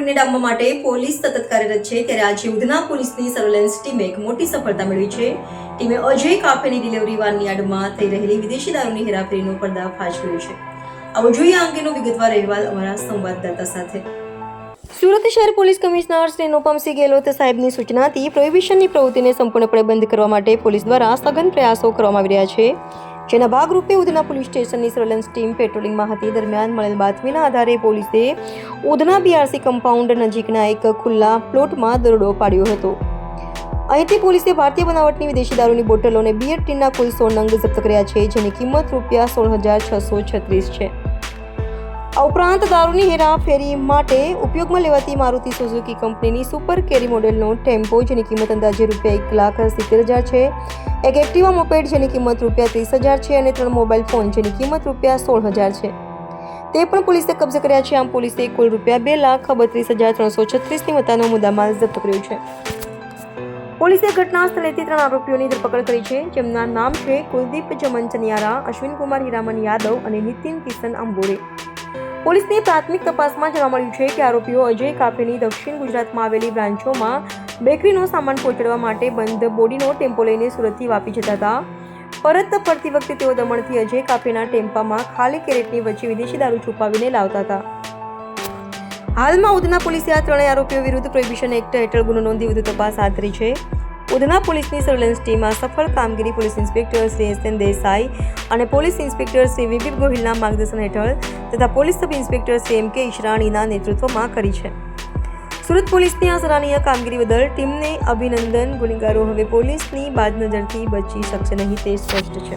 ચોરીને ડામવા માટે પોલીસ સતત કાર્યરત છે, ત્યારે આજે ઉધના પોલીસની સર્વેલન્સ ટીમે એક મોટી સફળતા મેળવી છે. ટીમે અજય કાફેની ડિલિવરી વાનની આડમાં થઈ રહેલી વિદેશી દારૂની હેરાફેરીનો પર્દાફાશ કર્યો છે. આવો જોઈએ આ અંગેનો વિગતવાર અહેવાલ અમારા સંવાદદાતા સાથે. સુરત શહેર પોલીસ કમિશનર શ્રી અનુપમસિંહ ગેહલોત સાહેબની સૂચનાથી પ્રોહિબિશનની પ્રવૃત્તિને સંપૂર્ણપણે બંધ કરવા માટે પોલીસ દ્વારા સઘન પ્રયાસો કરવામાં આવી રહ્યા છે, જેના ભાગરૂપે ઉધના પોલીસ સ્ટેશનની સર્વેલન્સ ટીમ પેટ્રોલિંગમાં હતી. દરમિયાન મળેલ બાતમીના આધારે પોલીસે ઉધના બીઆરસી કમ્પાઉન્ડ નજીકના એક ખુલ્લા પ્લોટમાં દરોડો પાડ્યો હતો. અહીંથી પોલીસે ભારતીય બનાવટની વિદેશી દારૂની બોટલો અને બિયર ટીનના કુલ 16 નંગ જપ્ત કર્યા છે, જેની કિંમત ₹16,636 છે. આ ઉપરાંત દારૂની હેરાફેરી માટે ઉપયોગમાં લેવાતી મારુતિ સુઝુકી કંપનીની સુપર કેરી મોડેલનો ટેમ્પો, જેની કિંમત અંદાજે ₹1,70,000 છે, એક એક્ટિવા મોપેડ જેની કિંમત ₹30,000 છે અને 3 મોબાઈલ ફોન જેની કિંમત ₹16,000 છે, તે પણ પોલીસે કબજે કર્યા છે. આમ પોલીસે કુલ ₹2,32,336ની મત્તાનો મુદ્દામાલ જપ્ત કર્યો છે. પોલીસે ઘટના સ્થળેથી 3 આરોપીઓની ધરપકડ કરી છે, જેમના નામ છે કુલદીપ જમન ચનિયારા, અશ્વિન કુમાર હીરામન યાદવ અને નીતિન કિશન અંબોરે. પોલીસની પ્રાથમિક તપાસમાં જાણવા મળ્યું છે કે આરોપીઓ અજય કાફેની દક્ષિણ ગુજરાતમાં આવેલી બ્રાન્ચોમાં બેકરીનો સામાન પહોંચાડવા માટે બંધ બોડીનો ટેમ્પો લઈને સુરતથી વાપી જતા હતા. પરત ફરતી વખતે તેઓ દમણથી અજય કાફેના ટેમ્પામાં ખાલી કેરેટની વચ્ચે વિદેશી દારૂ છુપાવીને લાવતા હતા. હાલમાં ઉધના પોલીસે આ 3 આરોપીઓ વિરુદ્ધ પ્રોહિબિશન એક્ટ હેઠળ ગુનો નોંધી વધુ તપાસ હાથ ધરી છે. ઉધના પોલીસની સર્વેલન્સ ટીમમાં સફળ કામગીરી પોલીસ ઇન્સ્પેક્ટર શ્રી એસ.એન. દેસાઈ અને પોલીસ ઇન્સ્પેક્ટર શ્રી વિપિન ગોહિલના માર્ગદર્શન હેઠળ તથા પોલીસ સબ ઇન્સ્પેક્ટર શ્રી એમ.કે. ઈશરાણીના નેતૃત્વમાં કરી છે. સુરત પોલીસની આ સરાહનીય કામગીરી બદલ ટીમને અભિનંદન. ગુનેગારો હવે પોલીસની બાદનજરથી બચી શકશે નહીં તે સ્પષ્ટ છે.